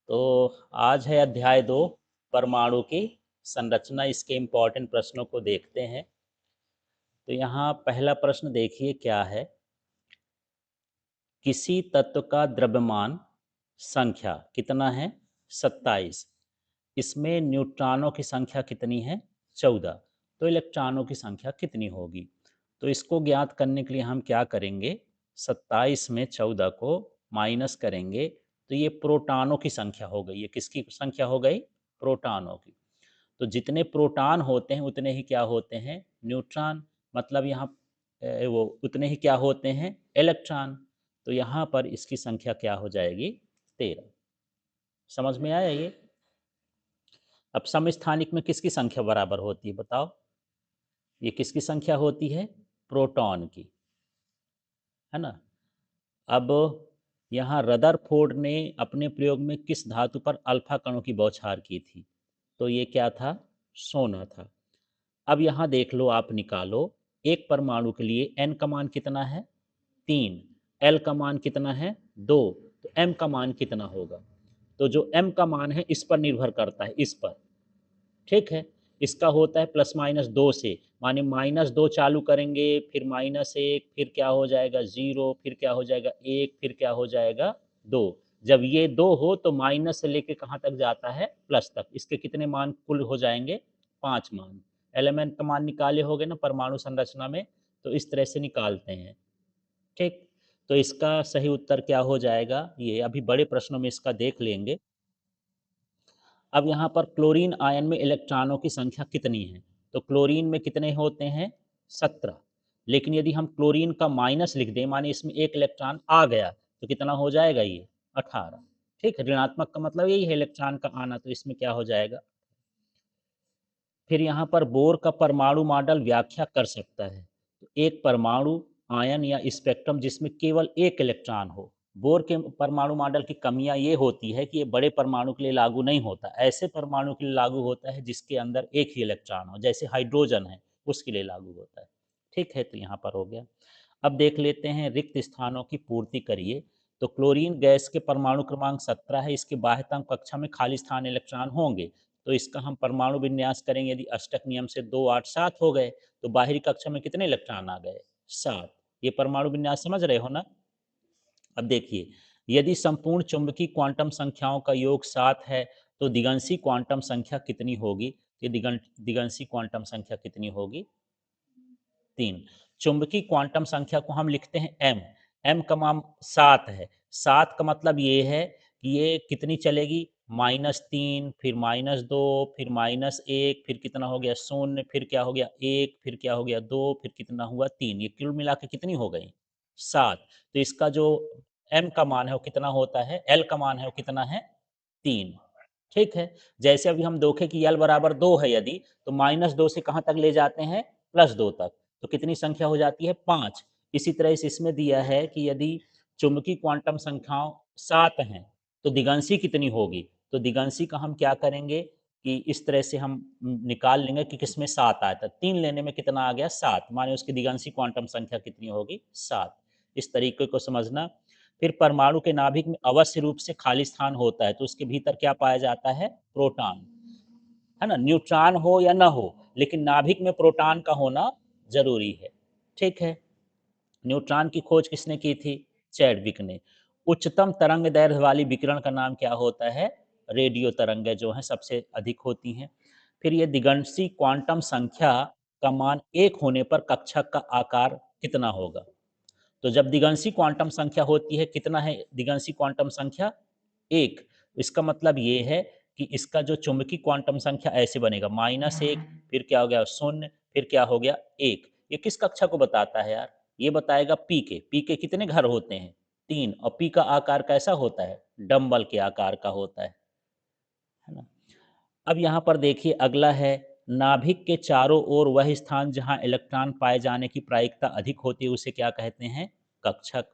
तो आज है अध्याय 2 परमाणु की संरचना। इसके इम्पोर्टेंट प्रश्नों को देखते हैं। तो यहाँ पहला प्रश्न देखिए क्या है। किसी तत्व का द्रव्यमान संख्या कितना है? 27। इसमें न्यूट्रॉनों की संख्या कितनी है? 14। तो इलेक्ट्रॉनों की संख्या कितनी होगी? तो इसको ज्ञात करने के लिए हम क्या करेंगे, 27 में 14 को माइनस करेंगे तो ये प्रोटॉनों की संख्या हो गई। ये किसकी संख्या हो गई? प्रोटॉनों की। तो जितने प्रोटॉन होते हैं उतने ही क्या होते हैं? न्यूट्रॉन। मतलब यहाँ वो उतने ही क्या होते हैं? इलेक्ट्रॉन। तो यहाँ पर इसकी संख्या क्या हो जाएगी? 13। समझ में आया ये? अब समस्थानिक में किसकी संख्या बराबर होती है बताओ? ये किसकी संख्या होती है? प्रोटॉन की, है ना। अब यहाँ रदरफोर्ड ने अपने प्रयोग में किस धातु पर अल्फा कणों की बौछार की थी? तो ये क्या था? सोना था। अब यहाँ देख लो, आप निकालो। एक परमाणु के लिए n का मान कितना है? 3। l का मान कितना है? 2। तो m का मान कितना होगा? तो जो m का मान है इस पर निर्भर करता है, इस पर। ठीक है। इसका होता है +-2 से, माने -2 चालू करेंगे, फिर -1, फिर क्या हो जाएगा 0, फिर क्या हो जाएगा 1, फिर क्या हो जाएगा 2। जब ये 2 हो तो माइनस से लेके कहाँ तक जाता है? प्लस तक। इसके कितने मान कुल हो जाएंगे? 5 मान। एलिमेंट का मान निकाले होगे ना परमाणु संरचना में, तो इस तरह से निकालते हैं। ठीक। तो इसका सही उत्तर क्या हो जाएगा? ये अभी बड़े प्रश्नों में इसका देख लेंगे। अब यहाँ पर क्लोरीन आयन में इलेक्ट्रॉनों की संख्या कितनी है? तो क्लोरीन में कितने होते हैं? 17। लेकिन यदि हम क्लोरीन का माइनस लिख दें, माने इसमें एक इलेक्ट्रॉन आ गया, तो कितना हो जाएगा ये? 18। ठीक है। ऋणात्मक का मतलब यही है इलेक्ट्रॉन का आना, तो इसमें क्या हो जाएगा? फिर यहाँ पर बोर का परमाणु मॉडल व्याख्या कर सकता है। तो एक परमाणु आयन या स्पेक्ट्रम जिसमें केवल एक इलेक्ट्रॉन हो। बोर के परमाणु मॉडल की कमियां ये होती है कि ये बड़े परमाणु के लिए लागू नहीं होता। ऐसे परमाणु के लिए लागू होता है जिसके अंदर एक ही इलेक्ट्रॉन हो, जैसे हाइड्रोजन है, उसके लिए लागू होता है। ठीक है। तो यहाँ पर हो गया। अब देख लेते हैं, रिक्त स्थानों की पूर्ति करिए। तो क्लोरीन गैस के परमाणु क्रमांक 17 है। इसके बाह्यतम कक्षा में खाली स्थान इलेक्ट्रॉन होंगे। तो इसका हम परमाणु विन्यास करेंगे। यदि अष्टक नियम से 2, 8, 7 हो गए, तो बाहरी कक्षा में कितने इलेक्ट्रॉन आ गए? 7। ये परमाणु विन्यास समझ रहे हो ना? अब देखिए, यदि संपूर्ण चुंबकीय क्वांटम संख्याओं का योग 7 है, तो दिगंशी क्वांटम संख्या कितनी होगी? ये दिगंशी क्वांटम संख्या कितनी होगी? 3। चुंबकीय क्वांटम संख्या को हम लिखते हैं m। m का मान 7 है। 7 का मतलब ये है कि ये कितनी चलेगी? -3, फिर -2, फिर -1, फिर कितना हो गया 0, फिर क्या हो गया 1, फिर क्या हो गया 2, फिर कितना हुआ 3। ये कुल मिला के कितनी हो गई? 7। तो इसका जो m का मान है वो कितना होता है? l का मान है वो कितना है? 3। ठीक है। जैसे अभी हम देखें कि l बराबर 2 है, यदि तो -2 से कहाँ तक ले जाते हैं? +2 तक। तो कितनी संख्या हो जाती है? 5। इसी तरह से इसमें दिया है कि यदि चुंबकीय क्वांटम संख्याओं 7 हैं, तो दिगंशी कितनी होगी? तो दिगंशी का हम क्या करेंगे कि इस तरह से हम निकाल लेंगे कि किसमें 7 आया था। 3 लेने में कितना आ गया? 7। माने उसकी दिगंशी क्वांटम संख्या कितनी होगी? 7। इस तरीके को समझना। फिर परमाणु के नाभिक में अवश्य रूप से खाली स्थान होता है, तो उसके भीतर क्या पाया जाता है? प्रोटॉन, है ना। न्यूट्रॉन हो या ना हो, लेकिन नाभिक में प्रोटॉन का होना जरूरी है। ठीक है। न्यूट्रॉन की खोज किसने की थी? चैडविक ने। उच्चतम तरंग दैर्ध्य वाली विकिरण का नाम क्या होता है? रेडियो तरंगें जो हैं सबसे अधिक होती हैं। फिर ये दिगंशी क्वांटम संख्या का मान 1 होने पर कक्षक का आकार कितना होगा? तो जब दिगंशी क्वांटम संख्या होती है, कितना है दिगंशी क्वांटम संख्या? 1। इसका मतलब ये है कि इसका जो चुंबकीय क्वांटम संख्या ऐसे बनेगा -1, फिर क्या हो गया 0, फिर क्या हो गया 1। ये किस कक्षा को बताता है यार? ये बताएगा पी के। पी के कितने घर होते हैं? 3। और पी का आकार कैसा होता है? डंबल के आकार का होता है ना। अब यहाँ पर देखिए, अगला है, नाभिक के चारों ओर वह स्थान जहाँ इलेक्ट्रॉन पाए जाने की प्रायिकता अधिक होती है उसे क्या कहते हैं? कक्षक।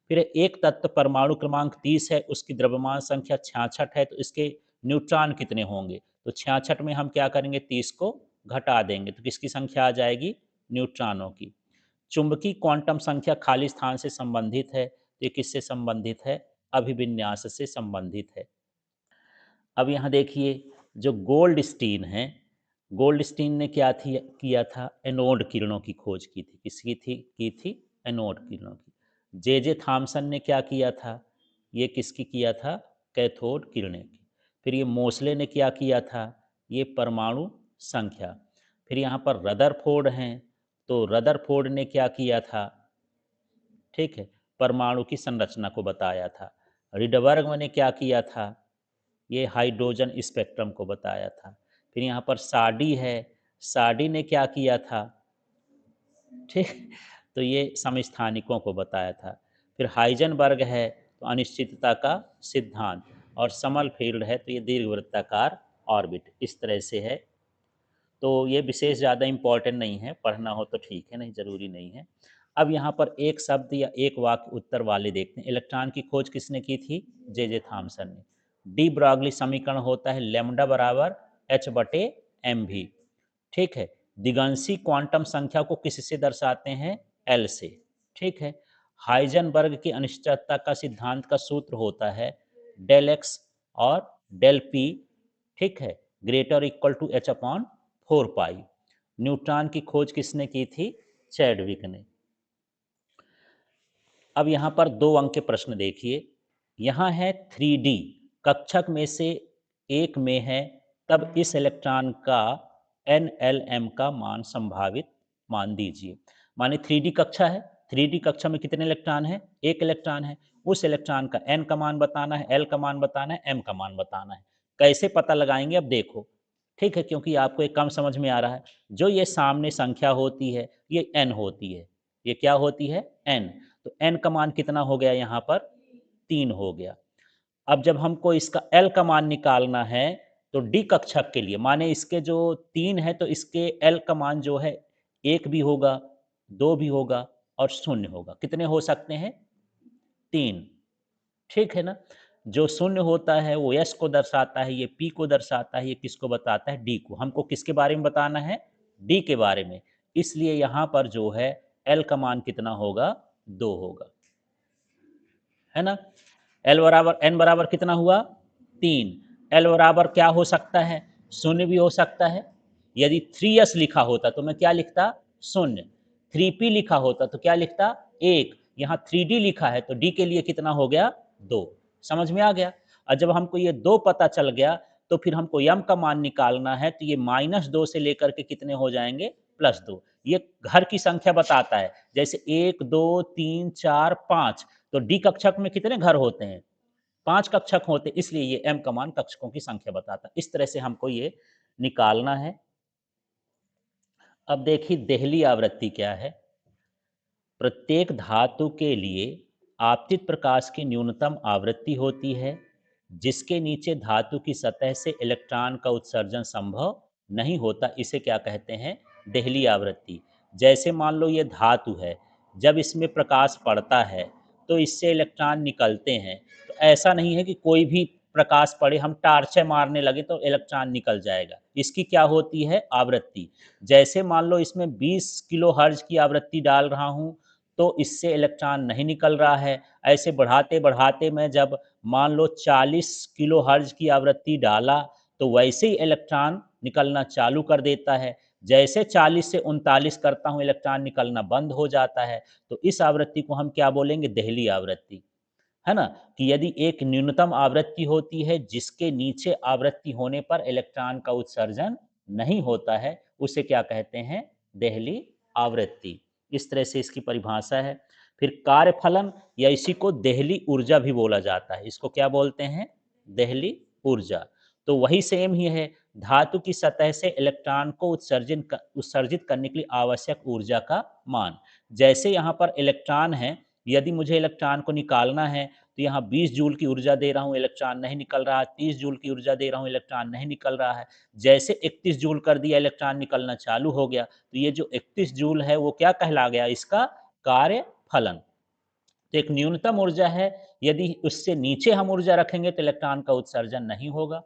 फिर एक तत्व परमाणु क्रमांक 30 है, उसकी द्रव्यमान संख्या 66 है, तो इसके न्यूट्रॉन कितने होंगे? तो 66 में हम क्या करेंगे? 30 को घटा देंगे, तो किसकी संख्या आ जाएगी? न्यूट्रॉनों की। चुंबकीय क्वांटम संख्या खाली स्थान से संबंधित है, तो ये किससे संबंधित है? अभिविन्यास से संबंधित है। अब यहाँ देखिए, जो गोल्डस्टीन है, गोल्डस्टीन ने क्या थी किया था, एनोड किरणों की खोज की थी। किसकी थी की थी? एनोड किरणों की। जे जे थॉमसन ने क्या किया था, ये किसकी किया था? कैथोड किरणें की। फिर ये मोसले ने क्या किया था, ये परमाणु संख्या। फिर यहाँ पर रदरफोर्ड हैं, तो रदरफोर्ड ने क्या किया था, ठीक है, परमाणु की संरचना को बताया था। रिडबर्ग ने क्या किया था, ये हाइड्रोजन स्पेक्ट्रम को बताया था। फिर यहाँ पर साडी है, साडी ने क्या किया था, ठीक, तो ये समस्थानिकों को बताया था। फिर हाइजनबर्ग है, तो अनिश्चितता का सिद्धांत। और समरफील्ड है, तो ये दीर्घवृत्ताकार ऑर्बिट। इस तरह से है। तो ये विशेष ज़्यादा इम्पोर्टेंट नहीं है, पढ़ना हो तो ठीक है, नहीं ज़रूरी नहीं है। अब यहाँ पर एक शब्द या एक वाक्य उत्तर वाले देखते हैं। इलेक्ट्रॉन की खोज किसने की थी? जे जे थॉमसन ने। डी ब्रॉगली समीकरण होता है लैम्डा बराबर एच बटे एम भी, ठीक है। दिगंशी क्वांटम संख्या को किससे दर्शाते हैं? एल से, ठीक है। हाइजनबर्ग की अनिश्चितता का सिद्धांत का सूत्र होता है डेल एक्स और डेल पी, ठीक है, greater equal to h upon 4 pi. Neutron की खोज किसने की थी? चैडविक ने। अब यहाँ पर 2 अंक के प्रश्न देखिए। यहाँ है 3D, कक्षक में से एक में है, तब इस इलेक्ट्रॉन का NLM का मान संभावित मान दीजिए। माने 3D कक्षा है, 3D कक्षा में कितने इलेक्ट्रॉन है? एक इलेक्ट्रॉन है। उस इलेक्ट्रॉन का N का मान बताना है, L का मान बताना है, M का मान बताना है। कैसे पता लगाएंगे? अब देखो, ठीक है, क्योंकि आपको एक कम समझ में आ रहा है। जो ये सामने संख्या होती है, ये N होती है। ये क्या होती है? N। तो n का मान कितना हो गया? यहाँ पर 3 हो गया। अब जब हमको इसका l का मान निकालना है, तो d कक्षक के लिए, माने इसके जो 3 है, तो इसके l का मान जो है 1 भी होगा, 2 भी होगा और 0 होगा। कितने हो सकते हैं? 3, ठीक है ना। जो 0 होता है वो s को दर्शाता है, ये p को दर्शाता है, ये किसको बताता है? d को। हमको किसके बारे में बताना है? d के बारे में। इसलिए यहाँ पर जो है l का मान कितना होगा? 2 होगा, है ना। एल बराबर एन बराबर कितना हुआ? 3। एल बराबर क्या हो सकता है? 0 भी हो सकता है। यदि 3s लिखा होता तो मैं क्या लिखता? 0। 3p लिखा होता तो क्या लिखता? 1। यहाँ 3d लिखा है, तो d के लिए कितना हो गया? 2। समझ में आ गया। और जब हमको ये 2 पता चल गया, तो फिर हमको यम का मान निकालना है, तो ये -2 से लेकर के कितने हो जाएंगे? +2। ये घर की संख्या बताता है, जैसे 1 2 3 4 5। तो डी कक्षक में कितने घर होते हैं? 5 कक्षक होते हैं, इसलिए ये m का मान कक्षकों की संख्या बताता है। इस तरह से हमको ये निकालना है। अब देखिए देहली आवृत्ति क्या है। प्रत्येक धातु के लिए आपतित प्रकाश की न्यूनतम आवृत्ति होती है, जिसके नीचे धातु की सतह से इलेक्ट्रॉन का उत्सर्जन संभव नहीं होता। इसे क्या कहते हैं? देहली आवृत्ति। जैसे मान लो ये धातु है, जब इसमें प्रकाश पड़ता है तो इससे इलेक्ट्रॉन निकलते हैं। तो ऐसा नहीं है कि कोई भी प्रकाश पड़े, हम टार्चें मारने लगे तो इलेक्ट्रॉन निकल जाएगा। इसकी क्या होती है? आवृत्ति। जैसे मान लो इसमें 20 किलो हर्ज की आवृत्ति डाल रहा हूँ, तो इससे इलेक्ट्रॉन नहीं निकल रहा है। ऐसे बढ़ाते बढ़ाते मैं जब मान लो 40 किलो हर्ज की आवृत्ति डाला, तो वैसे ही इलेक्ट्रॉन निकलना चालू कर देता है। जैसे 40 से 39 करता हूँ, इलेक्ट्रॉन निकलना बंद हो जाता है। तो इस आवृत्ति को हम क्या बोलेंगे? देहली आवृत्ति, है ना। कि यदि एक न्यूनतम आवृत्ति होती है, जिसके नीचे आवृत्ति होने पर इलेक्ट्रॉन का उत्सर्जन नहीं होता है, उसे क्या कहते हैं? देहली आवृत्ति। इस तरह से इसकी परिभाषा है। फिर कार्यफलन, या इसी को देहली ऊर्जा भी बोला जाता है। इसको क्या बोलते हैं? देहली ऊर्जा। तो वही सेम ही है, धातु की सतह से इलेक्ट्रॉन को उत्सर्जित करने के लिए आवश्यक ऊर्जा का मान। जैसे यहाँ पर इलेक्ट्रॉन है, यदि मुझे इलेक्ट्रॉन को निकालना है, तो यहाँ 20 जूल की ऊर्जा दे रहा हूँ, इलेक्ट्रॉन नहीं निकल रहा है। 30 जूल की ऊर्जा दे रहा हूँ, इलेक्ट्रॉन नहीं निकल रहा है। जैसे 31 जूल कर दिया, इलेक्ट्रॉन निकलना चालू हो गया। तो ये जो 31 जूल है वो क्या कहला गया? इसका कार्य फलन। तो एक न्यूनतम ऊर्जा है, यदि उससे नीचे हम ऊर्जा रखेंगे तो इलेक्ट्रॉन का उत्सर्जन नहीं होगा,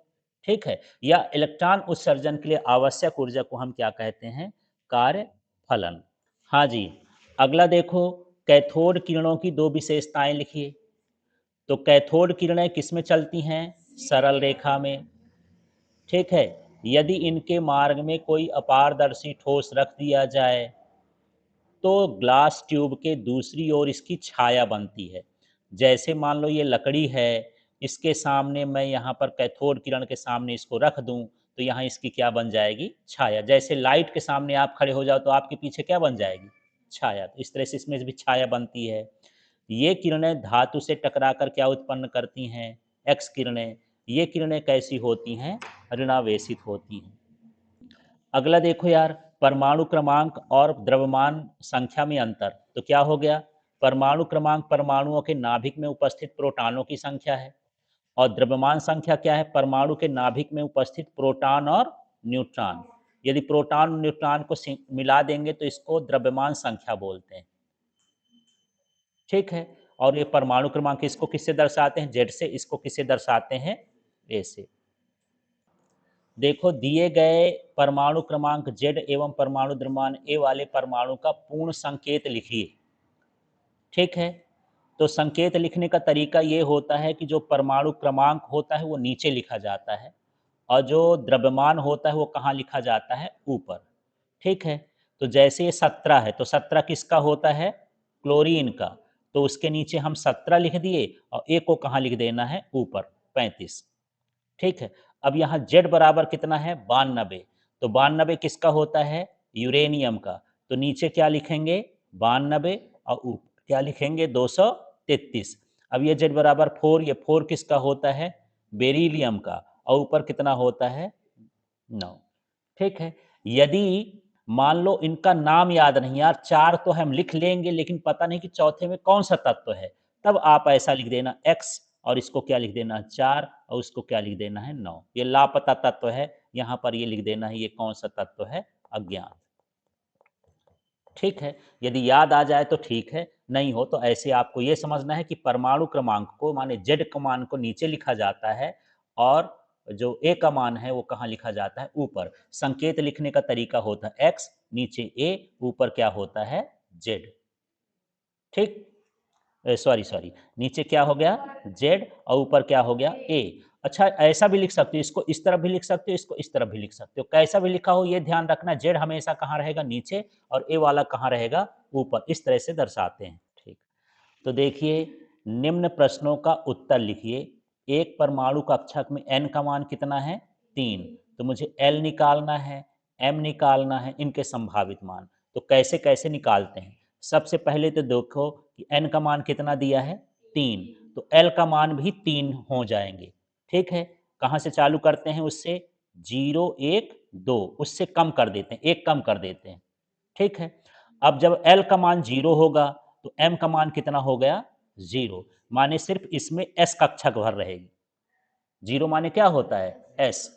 ठीक है। या इलेक्ट्रॉन उत्सर्जन के लिए आवश्यक ऊर्जा को हम क्या कहते हैं? कार्य फलन। हाँ जी। अगला देखो, कैथोड किरणों की 2 विशेषताएं लिखिए। तो कैथोड किरणें किस में चलती हैं? सरल रेखा में। ठीक है। यदि इनके मार्ग में कोई अपारदर्शी ठोस रख दिया जाए तो ग्लास ट्यूब के दूसरी ओर इसकी छाया बनती है। जैसे मान लो ये लकड़ी है, इसके सामने मैं यहाँ पर कैथोड किरण के सामने इसको रख दूँ, तो यहाँ इसकी क्या बन जाएगी? छाया। जैसे लाइट के सामने आप खड़े हो जाओ तो आपके पीछे क्या बन जाएगी? छाया। तो इस तरह से इसमें भी छाया बनती है। ये किरणें धातु से टकराकर क्या उत्पन्न करती हैं? एक्स किरणें। ये किरणें कैसी होती हैं? ऋणावेशित होती हैं। अगला देखो यार, परमाणु क्रमांक और द्रव्यमान संख्या में अंतर। तो क्या हो गया? परमाणु क्रमांक परमाणुओं के नाभिक में उपस्थित प्रोटॉनों की संख्या है, और द्रव्यमान संख्या क्या है? परमाणु के नाभिक में उपस्थित प्रोटॉन और न्यूट्रॉन। यदि प्रोटॉन और न्यूट्रॉन को मिला देंगे तो इसको द्रव्यमान संख्या बोलते हैं। ठीक है। और ये परमाणु क्रमांक इसको किससे दर्शाते हैं? जेड से। इसको किससे दर्शाते हैं? ए से। देखो, दिए गए परमाणु क्रमांक जेड एवं परमाणु द्रव्यमान ए वाले परमाणु का पूर्ण संकेत लिखिए। ठीक है। तो संकेत लिखने का तरीका ये होता है कि जो परमाणु क्रमांक होता है वो नीचे लिखा जाता है, और जो द्रव्यमान होता है वो कहाँ लिखा जाता है? ऊपर। ठीक है। तो जैसे ये 17 है, तो 17 किसका होता है? क्लोरीन का। तो उसके नीचे हम 17 लिख दिए, और ए को कहाँ लिख देना है? ऊपर, 35। ठीक है। अब यहाँ जेड बराबर कितना है? 92। तो 92 किसका होता है? यूरेनियम का। तो नीचे क्या लिखेंगे? 92, और ऊपर क्या लिखेंगे? 233। अब ये जेड बराबर 4, ये 4 किसका होता है? बेरिलियम का। और ऊपर कितना होता है? 9। ठीक है। यदि मान लो इनका नाम याद नहीं, यार 4 तो हम लिख लेंगे लेकिन पता नहीं कि चौथे में कौन सा तत्व है, तब आप ऐसा लिख देना x, और इसको क्या लिख देना? 4, और उसको क्या लिख देना है? 9। ये लापता तत्व है, यहाँ पर ये लिख देना है, ये कौन सा तत्व है? अज्ञात। ठीक है। यदि याद आ जाए तो ठीक है, नहीं हो तो ऐसे आपको ये समझना है कि परमाणु क्रमांक को, माने जेड का मान को नीचे लिखा जाता है, और जो ए का मान है वो कहाँ लिखा जाता है? ऊपर। संकेत लिखने का तरीका होता है एक्स, नीचे ए, ऊपर क्या होता है? जेड। ठीक। सॉरी सॉरी, नीचे क्या हो गया? जेड, और ऊपर क्या हो गया? ए। अच्छा, ऐसा भी लिख सकते हो, इसको इस तरफ भी लिख सकते हो, इसको इस तरफ भी लिख सकते हो। कैसा भी लिखा हो ये ध्यान रखना, जेड हमेशा कहाँ रहेगा? नीचे, और ए वाला कहाँ रहेगा? ऊपर। इस तरह से दर्शाते हैं। ठीक। तो देखिए, निम्न प्रश्नों का उत्तर लिखिए। एक परमाणु कक्षक में n का मान कितना है? 3। तो मुझे l निकालना है, m निकालना है, इनके संभावित मान। तो कैसे कैसे निकालते हैं? सबसे पहले तो देखो कि n का मान कितना दिया है? 3। तो l का मान भी 3 हो जाएंगे। ठीक है। कहाँ से चालू करते हैं? उससे 0, 1, 2, उससे कम कर देते हैं, एक कम कर देते हैं। ठीक है। अब जब L का मान 0 होगा तो M का मान कितना हो गया? 0। माने सिर्फ इसमें S कक्षक भर रहेगी। 0 माने क्या होता है? S।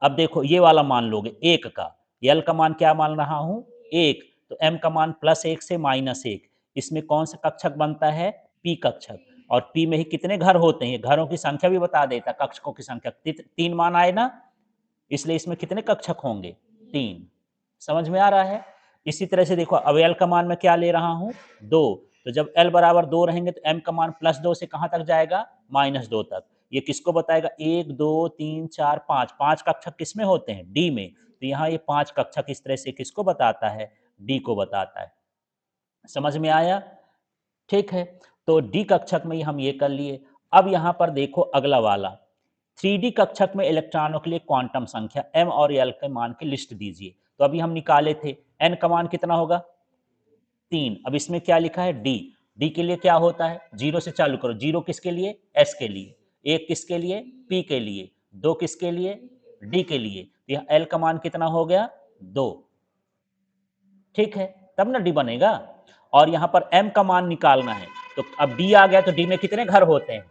अब देखो ये वाला मान लोगे 1 का, L का मान क्या मान रहा हूं? 1। तो M का मान +1 से -1। इसमें कौन सा कक्षक बनता है? P कक्षक। और P में ही कितने घर होते हैं? घरों की संख्या भी बता देता, कक्षकों की संख्या 3 मान आए ना, इसलिए इसमें कितने कक्षक होंगे? 3। समझ में आ रहा है? इसी तरह से देखो, अब एल का मान मैं क्या ले रहा हूं? 2। तो जब एल बराबर 2 रहेंगे तो एम का मान +2 से कहां तक जाएगा? -2 तक। ये किसको बताएगा? 1, 2, 3, 4, 5। 5 कक्षक किसमें होते हैं? डी में। तो यहाँ ये 5 कक्षक इस तरह से किसको बताता है? डी को बताता है। समझ में आया? ठीक है। तो डी कक्षक में ही हम ये कर लिए। अब यहाँ पर देखो अगला वाला, 3D कक्षक में इलेक्ट्रॉनों के लिए क्वांटम संख्या m और l के मान की लिस्ट दीजिए। तो अभी हम निकाले थे, n का मान कितना होगा? 3। अब इसमें क्या लिखा है? d। d के लिए क्या होता है? 0 से चालू करो। 0 किसके लिए? s के लिए। 1 किसके लिए? p के लिए। 2 किसके लिए? d के लिए। तो यह l का मान कितना हो गया? 2। ठीक है, तब ना डी बनेगा। और यहाँ पर m का मान निकालना है, तो अब d आ गया तो d में कितने घर होते हैं?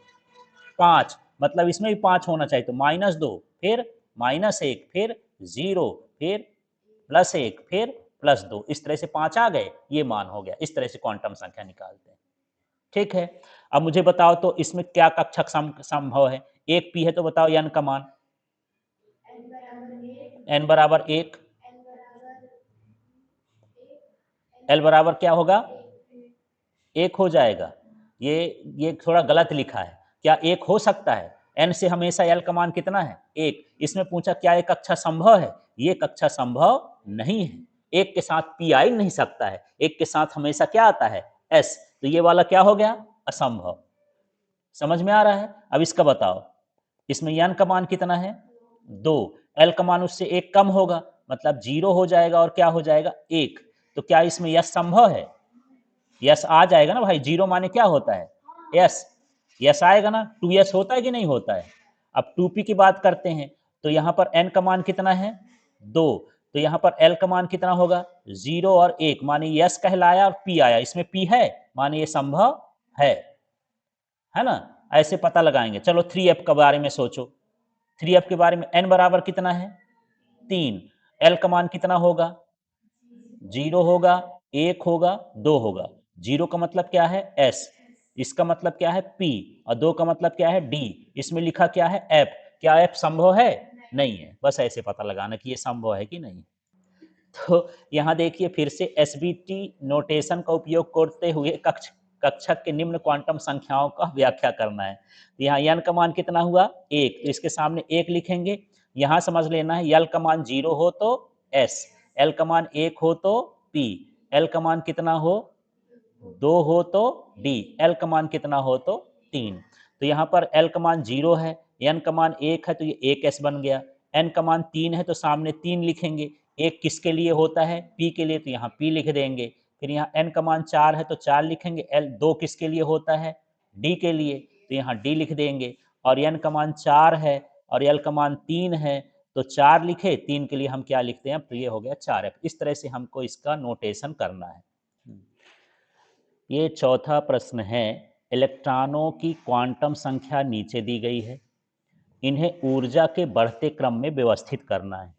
5। मतलब इसमें भी 5 होना चाहिए। तो -2, फिर -1, फिर 0, फिर +1, फिर +2। इस तरह से 5 आ गए, ये मान हो गया। इस तरह से क्वांटम संख्या निकालते हैं। ठीक है। अब मुझे बताओ तो इसमें क्या कक्षक संभव है? एक पी है तो बताओ n का मान। n बराबर 1। l बराबर क्या होगा? 1 हो जाएगा। ये थोड़ा गलत लिखा है। क्या 1 हो सकता है? n से हमेशा l का मान कितना है 1। इसमें पूछा क्या एक कक्षा संभव है, ये कक्षा संभव नहीं है। एक के साथ p आ ही नहीं सकता है, एक के साथ हमेशा क्या आता है s, तो ये वाला क्या हो गया असंभव। समझ में आ रहा है। अब इसका बताओ, इसमें n का मान कितना है 2, l का मान उससे 1 कम होगा, मतलब 0 हो जाएगा और क्या हो जाएगा 1। तो क्या इसमें यस संभव है, यस आ जाएगा ना भाई, 0 माने क्या होता है यस, यस आएगा ना, 2s होता है कि नहीं होता है। अब 2p की बात करते हैं, तो यहाँ पर n का मान कितना है 2, तो यहाँ पर l का मान कितना होगा 0 और 1, माने यस कहलाया और p आया, इसमें p है माने ये संभव है ना। ऐसे पता लगाएंगे। चलो 3f के बारे में सोचो, 3f के बारे में n बराबर कितना है 3, l का मान कितना होगा 0 होगा, 1 होगा, 2 होगा। 0 का मतलब क्या है s, इसका मतलब क्या है p, और 2 का मतलब क्या है d, इसमें लिखा क्या है f। क्या f संभव है, नहीं है। बस ऐसे पता लगाना कि ये संभव है कि नहीं। तो यहाँ देखिए फिर से एसबीटी नोटेशन का उपयोग करते हुए कक्षक के निम्न क्वांटम संख्याओं का व्याख्या करना है। तो यहाँ n का मान कितना हुआ 1, तो इसके सामने 1 लिखेंगे। यहाँ समझ लेना है l का मान 0 हो तो s, l का मान 1 हो तो p, l का मान कितना हो 2 हो तो d, l का मान कितना हो तो 3। तो यहाँ पर l का मान 0 है, n का मान 1 है तो ये 1s बन गया, n का मान 3 है तो सामने 3 लिखेंगे। 1 किसके लिए होता है p के लिए, तो यहाँ p लिख देंगे। फिर यहाँ n का मान 4 है तो 4 लिखेंगे। l 2 किसके लिए होता है d के लिए, तो यहाँ d लिख देंगे। और n का मान 4 है और l का मान 3 है तो 4 लिखे, 3 के लिए हम क्या लिखते हैं, तो ये हो गया 4f। इस तरह से हमको इसका नोटेशन करना है। ये चौथा प्रश्न है, इलेक्ट्रॉनों की क्वांटम संख्या नीचे दी गई है, इन्हें ऊर्जा के बढ़ते क्रम में व्यवस्थित करना है,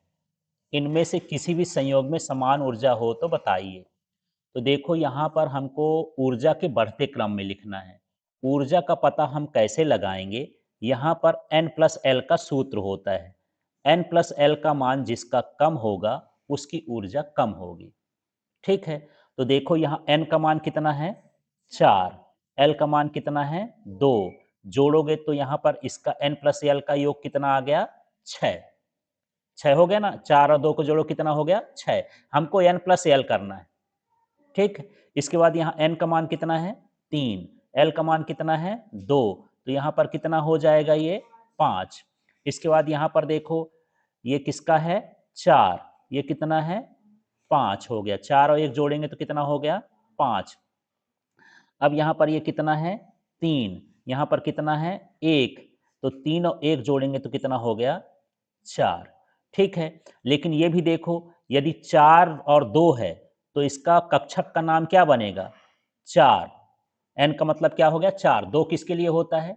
इनमें से किसी भी संयोग में समान ऊर्जा हो तो बताइए। तो देखो यहाँ पर हमको ऊर्जा के बढ़ते क्रम में लिखना है। ऊर्जा का पता हम कैसे लगाएंगे, यहाँ पर n+l का सूत्र होता है, n+l का मान जिसका कम होगा उसकी ऊर्जा कम होगी। ठीक है, तो देखो यहाँ n का मान कितना है 4, l का मान कितना है 2, जोड़ोगे तो यहाँ पर इसका n+l का योग कितना आ गया 6, 6 हो गया ना, 4 और 2 को जोड़ो कितना हो गया 6। हमको n+l करना है। ठीक, इसके बाद यहाँ n का मान कितना है 3, l का मान कितना है 2, तो यहाँ पर कितना हो जाएगा ये 5। इसके बाद यहाँ पर देखो ये किसका है 4, ये कितना है 5 हो गया, 4 और 1 जोड़ेंगे तो कितना हो गया 5। अब यहाँ पर ये कितना है 3, यहाँ पर कितना है 1, तो 3 और 1 जोड़ेंगे तो कितना हो गया 4। ठीक है, लेकिन ये भी देखो यदि 4 और 2 है तो इसका कक्षक का नाम क्या बनेगा 4, n का मतलब क्या हो गया 4, 2 किसके लिए होता है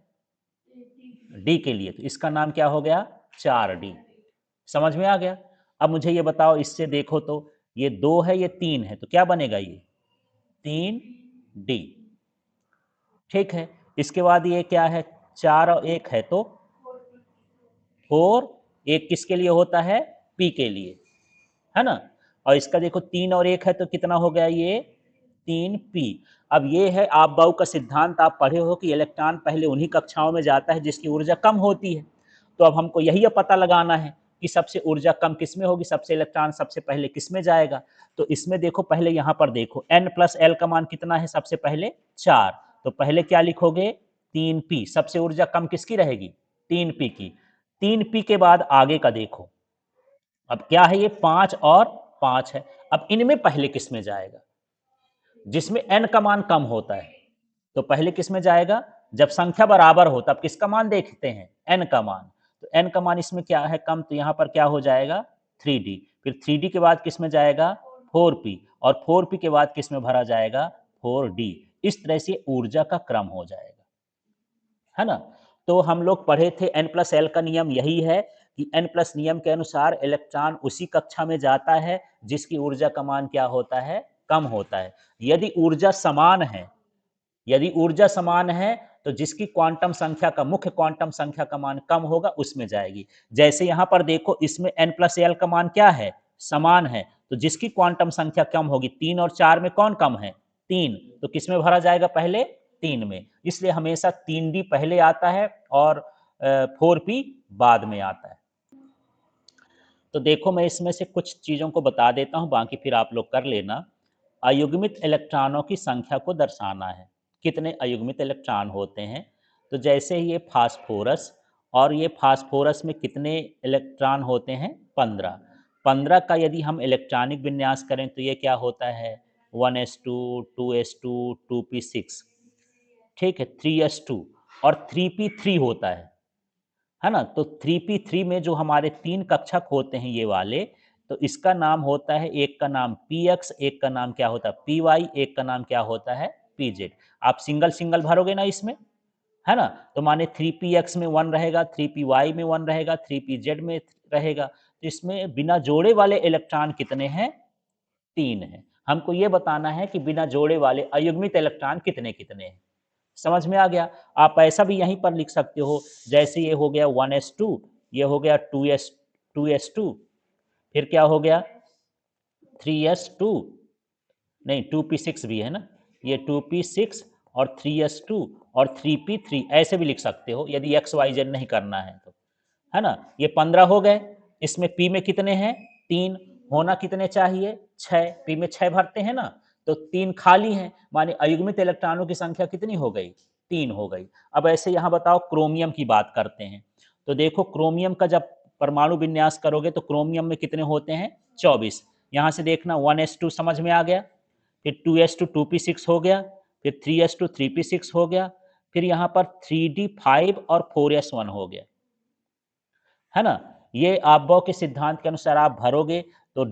d के लिए, तो इसका नाम क्या हो गया 4d। समझ में आ गया। अब मुझे ये बताओ, इससे देखो तो ये 2 है ये 3 है, तो क्या बनेगा ये 3d। ठीक है, इसके बाद ये क्या है 4 और 1 है तो 4, 1 किसके लिए होता है p के लिए, है ना। और इसका देखो 3 और 1 है तो कितना हो गया ये 3p। अब ये है आप बाऊ का सिद्धांत, आप पढ़े हो कि इलेक्ट्रॉन पहले उन्हीं कक्षाओं में जाता है जिसकी ऊर्जा कम होती है। तो अब हमको यही पता लगाना है कि सबसे ऊर्जा कम किसमें होगी, सबसे इलेक्ट्रॉन सबसे पहले किसमें जाएगा। तो इसमें देखो पहले यहाँ पर देखो n+l का मान कितना है सबसे पहले 4, तो पहले क्या लिखोगे 3p, सबसे ऊर्जा कम किसकी रहेगी 3p की। 3p के बाद आगे का देखो, अब क्या है ये 5 और 5 है। अब इनमें पहले किस में जाएगा, जिसमें n का मान कम होता है, तो पहले किस में जाएगा जब संख्या बराबर हो तब किसका मान देखते हैं n का मान। तो n का मान इसमें क्या है कम, तो यहाँ पर क्या हो जाएगा 3d। फिर 3d के बाद किस में जाएगा 4p, और 4p के बाद किस में भरा जाएगा 4d। इस तरह से ऊर्जा का क्रम हो जाएगा, है ना। तो हम लोग पढ़े थे n+l का नियम यही है कि n+ नियम के अनुसार इलेक्ट्रॉन उसी कक्षा में जाता है जिसकी ऊर्जा का मान क्या होता है कम होता है। यदि ऊर्जा समान है, यदि ऊर्जा समान है तो जिसकी क्वांटम संख्या का मुख्य क्वांटम संख्या का मान कम होगा उसमें जाएगी। जैसे यहाँ पर देखो इसमें n+l का मान क्या है समान है, तो जिसकी क्वांटम संख्या कम होगी 3 और 4 में कौन कम है 3, तो किस में भरा जाएगा पहले 3 में। इसलिए हमेशा 3d पहले आता है और 4p बाद में आता है। तो देखो मैं इसमें से कुछ चीज़ों को बता देता हूँ, बाकी फिर आप लोग कर लेना। अयुग्मित इलेक्ट्रॉनों की संख्या को दर्शाना है, कितने अयुग्मित इलेक्ट्रॉन होते हैं। तो जैसे ये फास्फोरस, और ये फास्फोरस में कितने इलेक्ट्रॉन होते हैं, 15। 15 का यदि हम इलेक्ट्रॉनिक विन्यास करें तो ये क्या होता है, 1s2, 2s2, 2p6, ठीक है, 3s2, और 3p3 होता है ना। तो 3p3 में जो हमारे 3 कक्षक होते हैं ये वाले, तो इसका नाम होता है, एक का नाम px, एक का नाम क्या होता है py, एक का नाम क्या होता है pz। आप सिंगल सिंगल भरोगे ना इसमें, है ना। तो माने 3px में 1 रहेगा, 3py में 1 रहेगा, 3pz में रहेगा। तो इसमें बिना जोड़े वाले इलेक्ट्रॉन कितने हैं, 3 हैं। हमको ये बताना है कि बिना जोड़े वाले अयुग्मित इलेक्ट्रॉन कितने कितने हैं। समझ में आ गया। आप ऐसा भी यहीं पर लिख सकते हो, जैसे ये हो गया 1s2, ये हो गया 2s2, फिर क्या हो गया 3s2, नहीं 2p6 भी है ना, ये 2p6 और 3s2 और 3p3, ऐसे भी लिख सकते हो यदि एक्स वाई जेड नहीं करना है तो, है ना। ये 15 हो गए। इसमें पी में कितने हैं, 3। होना कितने चाहिए, 6। पी में 6 भरते हैं ना, तो 3 खाली हैं, माने अयुग्मित इलेक्ट्रॉनों की संख्या कितनी हो गई, 3 हो गई। अब ऐसे यहां बताओ क्रोमियम की बात करते हैं। तो देखो क्रोमियम का जब परमाणु विन्यास करोगे तो क्रोमियम में कितने होते हैं, 24। यहां से देखना 1s2 समझ में आ गया, फिर 2s2 2p6 हो गया, फिर 3s2 3p6 हो गया, फिर यहाँ पर 3d5 और 4s1 हो गया, है ना। ये आपबॉ के सिद्धांत के अनुसार आप भरोगे तो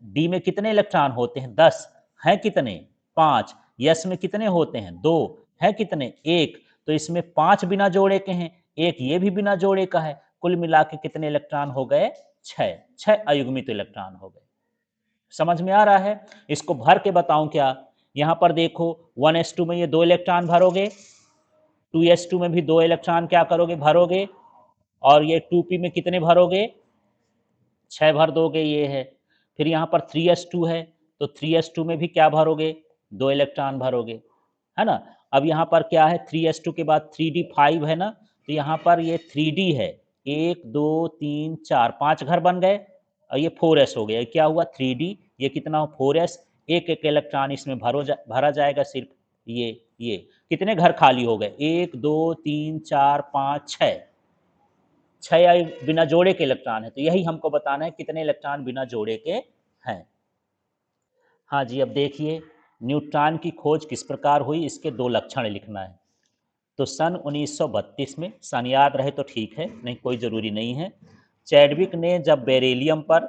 डी में कितने इलेक्ट्रॉन होते हैं, 10 हैं, कितने 5। यस में कितने होते हैं, 2 हैं, कितने 1। तो इसमें 5 बिना जोड़े के हैं, एक ये भी बिना जोड़े का है। कुल मिला के कितने इलेक्ट्रॉन हो गए, 6। 6 अयुग्मित इलेक्ट्रॉन हो गए। समझ में आ रहा है। इसको भर के बताऊं क्या, यहां पर देखो 1s2 में ये 2 इलेक्ट्रॉन भरोगे, 2s2 में भी 2 इलेक्ट्रॉन क्या करोगे, भरोगे, और ये 2p में कितने भरोगे, 6 भर दोगे, ये है। फिर यहाँ पर 3s2 है, तो 3s2 में भी क्या भरोगे, 2 इलेक्ट्रॉन भरोगे, है ना। अब यहाँ पर क्या है, 3s2 के बाद 3d5 है ना, तो यहाँ पर ये 3d है, 1 2 3 4 5 घर बन गए, और ये 4s हो गया। ये क्या हुआ, 3d, ये कितना हो, 4s। एक एक इलेक्ट्रॉन इसमें भरा जाएगा सिर्फ, ये कितने घर खाली हो गए, 1 2 3 4 5 6। 6 बिना जोड़े के इलेक्ट्रॉन है। तो यही हमको बताना है कितने इलेक्ट्रॉन बिना जोड़े के हैं। हाँ जी, अब देखिए न्यूट्रॉन की खोज किस प्रकार हुई, इसके 2 लक्षण लिखना है। तो सन 1932 में, सन याद रहे तो ठीक है, नहीं कोई ज़रूरी नहीं है। चैडविक ने जब बेरिलियम पर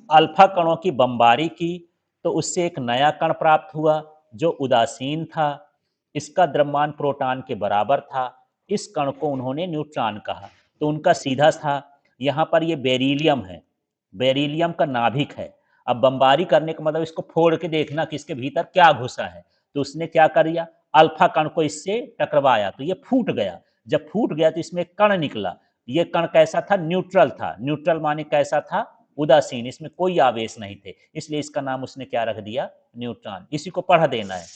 अल्फा कणों की बमबारी की तो उससे एक नया कण प्राप्त हुआ जो उदासीन था। इसका द्रव्यमान प्रोटॉन के बराबर था। इस कण को उन्होंने न्यूट्रॉन कहा। तो उनका सीधा था, यहाँ पर ये बेरिलियम है, बेरिलियम का नाभिक है। अब बमबारी करने का मतलब इसको फोड़ के देखना कि इसके भीतर क्या घुसा है। तो उसने क्या कर दिया, अल्फा कण को इससे टकरवाया तो ये फूट गया। जब फूट गया तो इसमें कण निकला। ये कण कैसा था, न्यूट्रल था। न्यूट्रल माने कैसा था, उदासीन, इसमें कोई आवेश नहीं थे, इसलिए इसका नाम उसने क्या रख दिया, न्यूट्रॉन। इसी को पढ़ देना है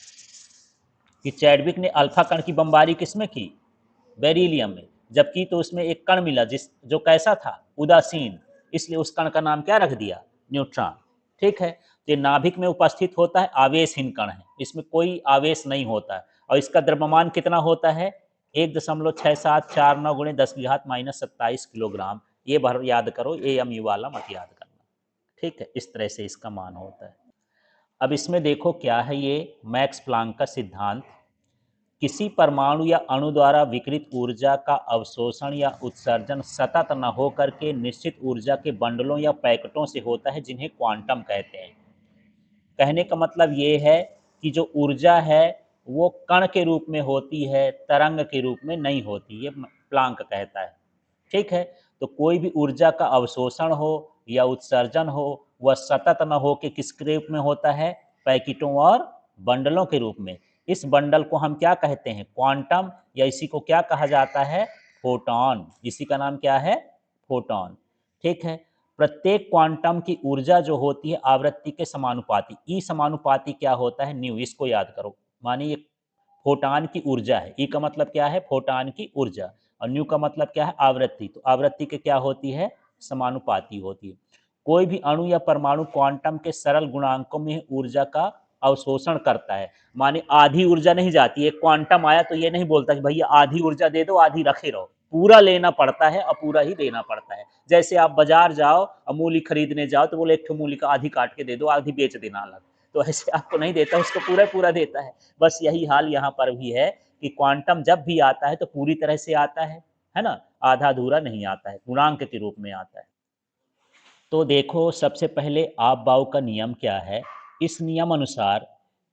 कि चैडविक ने अल्फा कण की बमबारी किसमें की, बेरिलियम में। जबकि तो उसमें एक कण मिला जिस जो कैसा था, उदासीन, इसलिए उस कण का नाम क्या रख दिया, न्यूट्रॉन। ठीक है। तो ये नाभिक में उपस्थित होता है, आवेशहीन कण है, इसमें कोई आवेश नहीं होता है। और इसका द्रव्यमान कितना होता है, 1.6749 गुणे 10⁻27 किलोग्राम। ये भर याद करो, AMU वाला मत याद करना। ठीक है, इस तरह से इसका मान होता है। अब इसमें देखो क्या है, ये मैक्स प्लांक का सिद्धांत। किसी परमाणु या अणु द्वारा विकिरित ऊर्जा का अवशोषण या उत्सर्जन सतत न होकर के निश्चित ऊर्जा के बंडलों या पैकेटों से होता है, जिन्हें क्वांटम कहते हैं। कहने का मतलब ये है कि जो ऊर्जा है वो कण के रूप में होती है, तरंग के रूप में नहीं होती, ये प्लांक कहता है। ठीक है। तो कोई भी ऊर्जा का अवशोषण हो या उत्सर्जन हो, वह सतत न हो कि किस रूप में होता है, पैकेटों और बंडलों के रूप में। इस बंडल को हम क्या कहते हैं, क्वांटम, या इसी को क्या कहा जाता है, फोटॉन। इसी का नाम क्या है, फोटॉन। ठीक है। प्रत्येक क्वांटम की ऊर्जा जो होती है आवृत्ति के समानुपाती, ई समानुपाती क्या होता है, न्यू, इसको याद करो। मानिए ये फोटॉन की ऊर्जा है, ई का मतलब क्या है, फोटॉन की ऊर्जा। और न्यू का मतलब क्या है, आवृत्ति। तो आवृत्ति के क्या होती है, समानुपाती होती है। कोई भी अणु या परमाणु क्वांटम के सरल गुणांकों में ऊर्जा का अवशोषण करता है। माने आधी ऊर्जा नहीं जाती, एक क्वांटम आया तो ये नहीं बोलता कि भैया आधी ऊर्जा दे दो आधी रखे रहो, पूरा लेना पड़ता है और पूरा ही देना पड़ता है। जैसे आप बाजार जाओ और मूली खरीदने जाओ तो बोले एक मूली का आधी काट के दे दो, आधी बेच देना अलग, तो ऐसे आपको नहीं देता, उसको पूरा पूरा देता है। बस यही हाल यहाँ पर भी है कि क्वांटम जब भी आता है तो पूरी तरह से आता है ना, आधा अधूरा नहीं आता है, गुणांक के रूप में आता है। तो देखो सबसे पहले आप-बाऊ का नियम क्या है। इस नियम अनुसार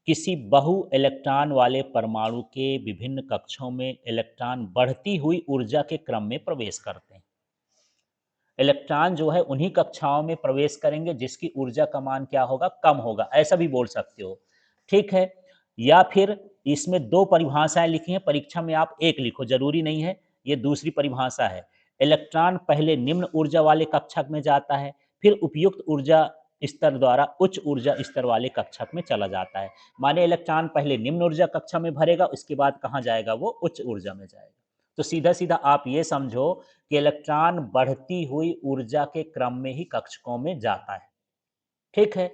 किसी बहु इलेक्ट्रॉन वाले परमाणु के विभिन्न कक्षों में इलेक्ट्रॉन बढ़ती हुई ऊर्जा के क्रम में प्रवेश करते हैं। इलेक्ट्रॉन जो है उन्हीं कक्षाओं में प्रवेश करेंगे जिसकी ऊर्जा का मान क्या होगा, कम होगा, ऐसा भी बोल सकते हो। ठीक है, या फिर इसमें दो परिभाषाएं लिखी हैं, परीक्षा में आप एक लिखो, जरूरी नहीं है। ये दूसरी परिभाषा है, इलेक्ट्रॉन पहले निम्न ऊर्जा वाले कक्षक में जाता है, फिर उपयुक्त ऊर्जा स्तर द्वारा उच्च ऊर्जा स्तर वाले कक्षक में चला जाता है। माने इलेक्ट्रॉन पहले निम्न ऊर्जा कक्षा में भरेगा, उसके बाद कहाँ जाएगा, वो उच्च ऊर्जा में जाएगा। तो सीधा सीधा आप ये समझो कि इलेक्ट्रॉन बढ़ती हुई ऊर्जा के क्रम में ही कक्षकों में जाता है। ठीक है,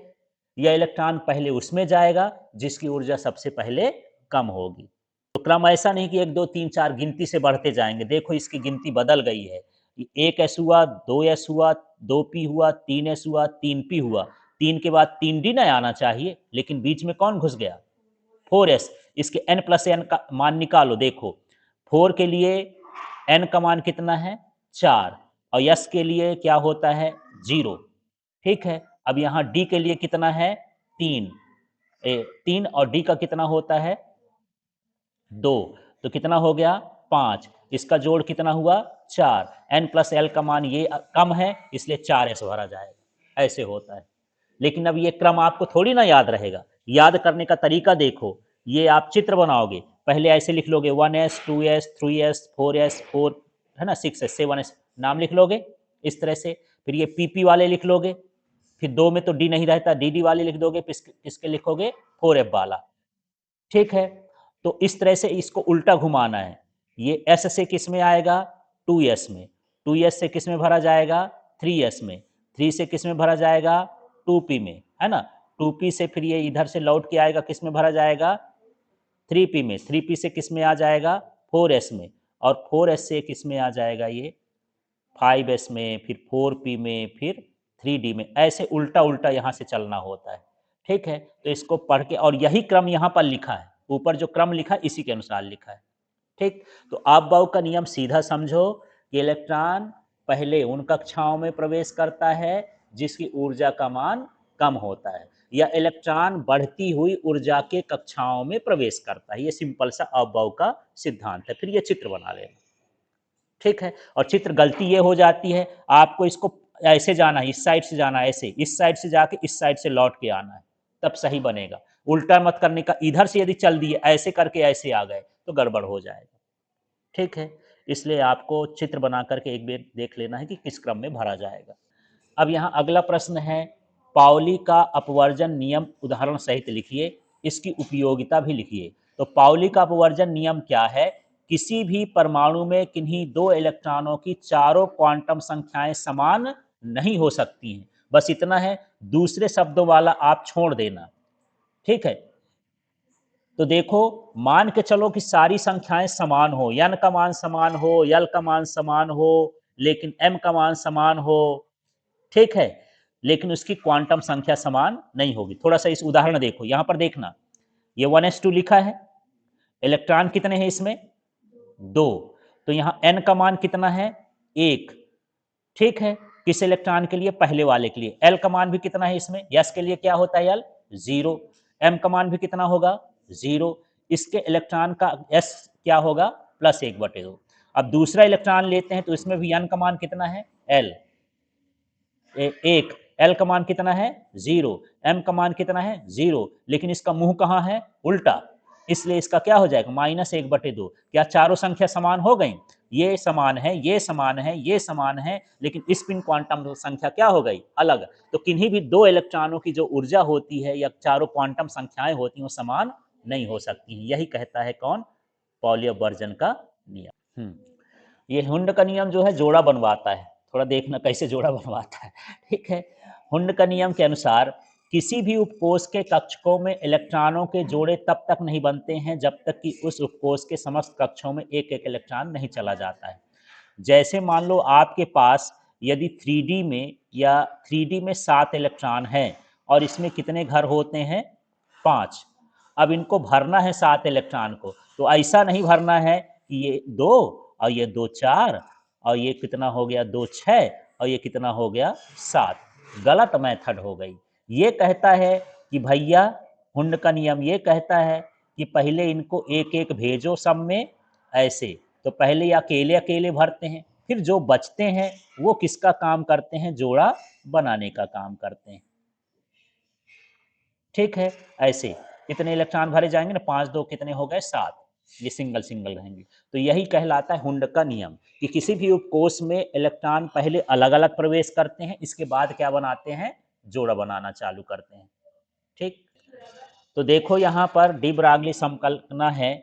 यह इलेक्ट्रॉन पहले उसमें जाएगा जिसकी ऊर्जा सबसे पहले कम होगी। तो क्रम ऐसा नहीं कि 1 2 3 4 गिनती से बढ़ते जाएंगे। देखो इसकी गिनती बदल गई है, 1s हुआ, 2s हुआ, 2p हुआ, 3s हुआ, 3p हुआ। 3 के बाद 3d ना आना चाहिए, लेकिन बीच में कौन घुस गया, 4s। इसके n प्लस एन का मान निकालो। देखो 4 के लिए n का मान कितना है, 4, और s के लिए क्या होता है, 0। ठीक है, अब यहाँ d के लिए कितना है, 3, 3 और d का कितना होता है, 2, तो कितना हो गया, 5। इसका जोड़ कितना हुआ, 4। n प्लस एल का मान ये कम है इसलिए 4s भरा जाएगा, ऐसे होता है। लेकिन अब ये क्रम आपको थोड़ी ना याद रहेगा, याद करने का तरीका देखो। ये आप चित्र बनाओगे, पहले ऐसे लिख लोगे 1s 2s 3s 4s 4 है ना, 6s 7s, नाम लिख लोगे इस तरह से। फिर ये पीपी वाले लिख लोगे, फिर 2 में तो डी नहीं रहता, डी वाले लिख दोगे, किसके लिखोगे, 4f वाला। ठीक है, तो इस तरह से इसको उल्टा घुमाना है। ये एस से किस में आएगा, 2s में, 2s से किस में भरा जाएगा, 3s में, 3 से किस में भरा जाएगा, 2p में, है ना। 2p से फिर ये इधर से लौट के आएगा, किस में भरा जाएगा, 3p में, 3p से किस में आ जाएगा, 4s में, और 4s से किस में आ जाएगा, ये 5s में, फिर 4p में, फिर 3d में। ऐसे उल्टा उल्टा यहाँ से चलना होता है। ठीक है, तो इसको पढ़ के, और यही क्रम यहाँ पर लिखा है, ऊपर जो क्रम लिखा है इसी के अनुसार लिखा है। ठीक, तो आप बाउ का नियम सीधा समझो कि इलेक्ट्रॉन पहले उन कक्षाओं में प्रवेश करता है जिसकी ऊर्जा का मान कम होता है, या इलेक्ट्रॉन बढ़ती हुई ऊर्जा के कक्षाओं में प्रवेश करता है। ये सिंपल सा आप बाउ का सिद्धांत है। फिर ये चित्र बना लेना। ठीक है, और चित्र गलती ये हो जाती है, आपको इसको ऐसे जाना है, इस साइड से जाना है, ऐसे इस साइड से जाके इस साइड से लौट के आना है, तब सही बनेगा। उल्टा मत करने का, इधर से यदि चल दिए ऐसे करके ऐसे आ गए तो गड़बड़ हो जाएगा। ठीक है, इसलिए आपको चित्र बना करके एक बार देख लेना है कि किस क्रम में भरा जाएगा। अब यहाँ अगला प्रश्न है, पाउली का अपवर्जन नियम उदाहरण सहित लिखिए, इसकी उपयोगिता भी लिखिए। तो पाउली का अपवर्जन नियम क्या है, किसी भी परमाणु में किन्हीं दो इलेक्ट्रॉनों की चारों क्वांटम संख्याएं समान नहीं हो सकती हैं, बस इतना है, दूसरे शब्दों वाला आप छोड़ देना। ठीक है, तो देखो मान के चलो कि सारी संख्याएं समान हो, n का मान समान हो, l का मान समान हो, लेकिन m का मान समान हो। ठीक है, लेकिन उसकी क्वांटम संख्या समान नहीं होगी। थोड़ा सा इस उदाहरण देखो, यहां पर देखना, ये 1s2 लिखा है, इलेक्ट्रॉन कितने हैं इसमें, 2, तो यहां n का मान कितना है, 1। ठीक है, किस इलेक्ट्रॉन के लिए, पहले वाले के लिए। l का मान भी कितना है इसमें, s के लिए क्या होता है l, 0। m का मान भी कितना होगा, 0। इसके इलेक्ट्रॉन का s क्या होगा, +1/2। अब दूसरा इलेक्ट्रॉन लेते हैं तो इसमें भी n का मान कितना है, l, 1। l का मान कितना है, 0। m का मान कितना है, 0, लेकिन इसका मुंह कहाँ है, उल्टा, इसलिए इसका क्या हो जाएगा, -1/2। क्या चारों संख्या समान हो गई, ये समान है, ये समान है, ये समान है, लेकिन स्पिन क्वांटम संख्या क्या हो गई, अलग। तो किन्हीं भी दो इलेक्ट्रॉनों की जो ऊर्जा होती है या चारों क्वांटम संख्याएं होती हैं वो समान नहीं हो सकती हैं। यही कहता है कौन, पाउली अपवर्जन का नियम। ये हुंड का नियम जो है जोड़ा बनवाता है, थोड़ा देखना कैसे जोड़ा बनवाता है। ठीक है, हुंड का नियम के अनुसार किसी भी उपकोष के कक्षकों में इलेक्ट्रॉनों के जोड़े तब तक नहीं बनते हैं जब तक कि उस उपकोष के समस्त कक्षों में एक एक इलेक्ट्रॉन नहीं चला जाता है। जैसे मान लो आपके पास यदि 3D में या 3D में 7 इलेक्ट्रॉन हैं और इसमें कितने घर होते हैं, 5। अब इनको भरना है 7 इलेक्ट्रॉन को, तो ऐसा नहीं भरना है कि ये 2 और ये 2 4 और ये कितना हो गया 2 6 और ये कितना हो गया 7। गलत मेथड हो गई। ये कहता है कि भैया, हुंड का नियम ये कहता है कि पहले इनको एक एक भेजो सब में ऐसे। तो पहले अकेले अकेले भरते हैं, फिर जो बचते हैं वो किसका काम करते हैं, जोड़ा बनाने का काम करते हैं। ठीक है, ऐसे इतने इलेक्ट्रॉन भरे जाएंगे ना, 5 2 कितने हो गए 7, ये सिंगल सिंगल रहेंगे। तो यही कहलाता है हुंड का नियम कि किसी भी उपकोष में इलेक्ट्रॉन पहले अलग अलग प्रवेश करते हैं, इसके बाद क्या बनाते हैं, जोड़ा बनाना चालू करते हैं। ठीक, तो देखो यहाँ पर डी ब्रागली संकल्पना है,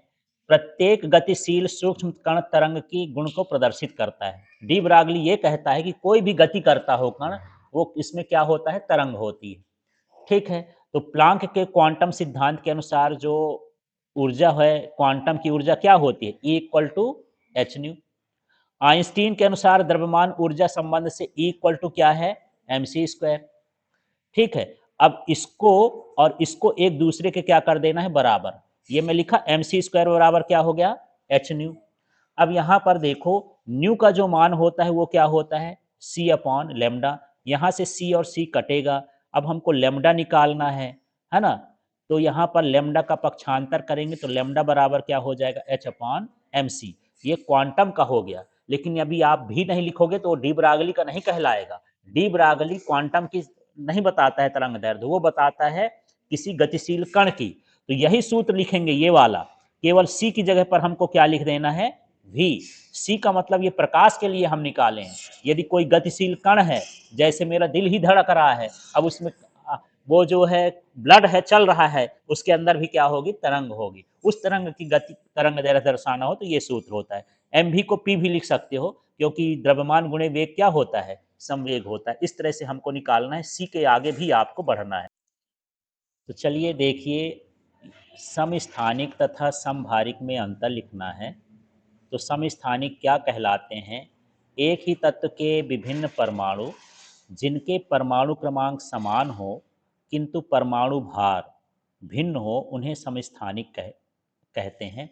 प्रत्येक गतिशील सूक्ष्म कण तरंग की गुण को प्रदर्शित करता है। डी ब्रागली ये कहता है कि कोई भी गति करता हो कण, वो इसमें क्या होता है, तरंग होती है। ठीक है, तो प्लांक के क्वांटम सिद्धांत के अनुसार जो ऊर्जा है, क्वांटम की ऊर्जा क्या होती है, E equal to h nu. Einstein के अनुसार द्रव्यमान ऊर्जा संबंध से E इक्वल टू क्या है, एम सी स्क्वायर। ठीक है, अब इसको और इसको एक दूसरे के क्या कर देना है, बराबर। ये मैं लिखा एम सी स्क्वायर बराबर क्या हो गया, एच न्यू। अब यहाँ पर देखो, न्यू का जो मान होता है वो क्या होता है, सी अपॉन लेमडा। यहाँ से सी और सी कटेगा, अब हमको लेमडा निकालना है ना। तो यहाँ पर लेमडा का पक्षांतर करेंगे तो लेमडा बराबर क्या हो जाएगा, एच अपॉन एम सी। ये क्वांटम का हो गया, लेकिन अभी आप भी नहीं लिखोगे तो डी ब्रागली का नहीं कहलाएगा। डी ब्रागली क्वांटम की नहीं बताता है तरंग दैर्ध्य, वो बताता है किसी गतिशील कण की। तो यही सूत्र लिखेंगे ये वाला, केवल सी की जगह पर हमको क्या लिख देना है, भी। सी का मतलब ये प्रकाश के लिए हम निकाले हैं। यदि कोई गतिशील कण है, जैसे मेरा दिल ही धड़क रहा है, अब उसमें वो जो है ब्लड है चल रहा है, उसके अंदर भी क्या होगी, तरंग होगी। उस तरंग की गति तरंग दैर्ध्य दर्शाना हो तो ये सूत्र होता है। एम भी को पी भी लिख सकते हो, क्योंकि द्रव्यमान गुणे वेग क्या होता है, संवेग होता है। इस तरह से हमको निकालना है, सी के आगे भी आपको बढ़ना है। तो चलिए देखिए, समस्थानिक तथा समभारिक में अंतर लिखना है। तो समस्थानिक क्या कहलाते हैं, एक ही तत्व के विभिन्न परमाणु जिनके परमाणु क्रमांक समान हो किंतु परमाणु भार भिन्न हो, उन्हें समस्थानिक कहते हैं।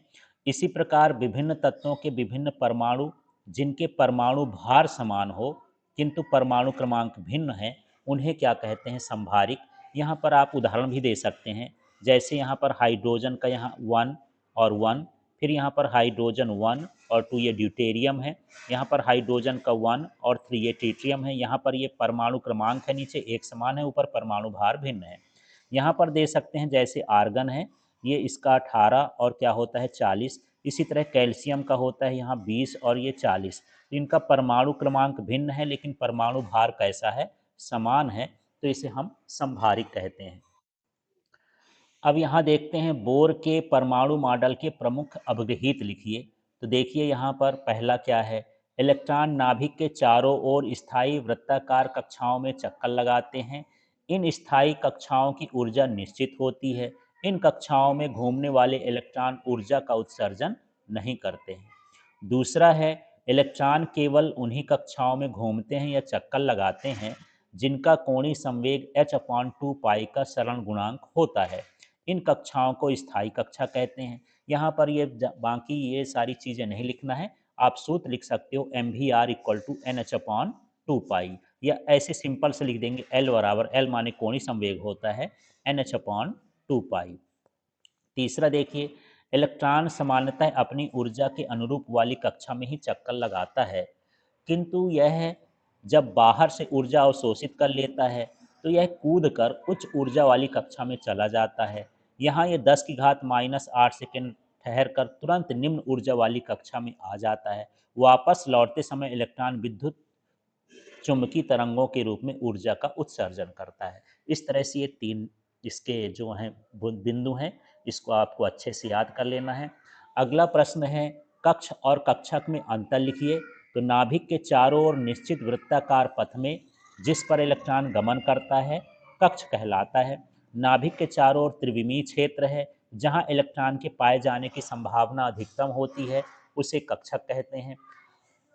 इसी प्रकार विभिन्न तत्वों के विभिन्न परमाणु जिनके परमाणु भार समान हो किंतु परमाणु क्रमांक भिन्न है, उन्हें क्या कहते हैं, संभारिक। यहाँ पर आप उदाहरण भी दे सकते हैं, जैसे यहाँ पर हाइड्रोजन का यहाँ 1 और 1, फिर यहाँ पर हाइड्रोजन 1 और 2 ये ड्यूटेरियम है, यहाँ पर हाइड्रोजन का 1 और 3 ये ट्रिटियम है। यहाँ पर ये परमाणु क्रमांक है, नीचे एक समान है, ऊपर परमाणु भार भिन्न है। यहाँ पर दे सकते हैं जैसे आर्गन है, ये इसका 18 और क्या होता है 40। इसी तरह कैल्शियम का होता है यहाँ 20 और ये 40। इनका परमाणु क्रमांक भिन्न है लेकिन परमाणु भार कैसा है, समान है, तो इसे हम संभारिक कहते हैं। अब यहाँ देखते हैं बोर के परमाणु मॉडल के प्रमुख अवगहित लिखिए। तो देखिए यहाँ पर पहला क्या है, इलेक्ट्रॉन नाभिक के चारों ओर स्थायी वृत्ताकार कक्षाओं में चक्कर लगाते हैं। इन स्थायी कक्षाओं की ऊर्जा निश्चित होती है। इन कक्षाओं में घूमने वाले इलेक्ट्रॉन ऊर्जा का उत्सर्जन नहीं करते हैं। दूसरा है, इलेक्ट्रॉन केवल उन्हीं कक्षाओं में घूमते हैं या चक्कर लगाते हैं जिनका कोणीय संवेग h/2 पाई का सरण गुणांक होता है। इन कक्षाओं को स्थायी कक्षा कहते हैं। यहाँ पर ये बाकी ये सारी चीज़ें नहीं लिखना है, आप सूत्र लिख सकते हो m v r equal to n h upon 2 pi, या ऐसे सिंपल से लिख देंगे एल बराबर, एल माने कोणीय संवेग होता है, एन एच अपॉन 2 पाई। तीसरा देखिए, इलेक्ट्रॉन सामान्यतः अपनी ऊर्जा के अनुरूप वाली कक्षा में ही चक्कर लगाता है, किंतु यह जब बाहर से ऊर्जा अवशोषित कर लेता है तो यह कूद कर उच्च ऊर्जा वाली कक्षा में चला जाता है। यहाँ ये 10 की घात -8 सेकेंड ठहर कर तुरंत निम्न ऊर्जा वाली कक्षा में आ जाता है। वापस लौटते समय इलेक्ट्रॉन विद्युत चुंबकीय तरंगों के रूप में ऊर्जा का उत्सर्जन करता है। इस तरह से ये 3 इसके जो हैं बिंदु हैं, इसको आपको अच्छे से याद कर लेना है। अगला प्रश्न है, कक्ष और कक्षक में अंतर लिखिए। तो नाभिक के चारों ओर निश्चित वृत्ताकार पथ में जिस पर इलेक्ट्रॉन गमन करता है कक्ष कहलाता है। नाभिक के चारों ओर त्रिविमीय क्षेत्र है जहां इलेक्ट्रॉन के पाए जाने की संभावना अधिकतम होती है, उसे कक्षक कहते हैं।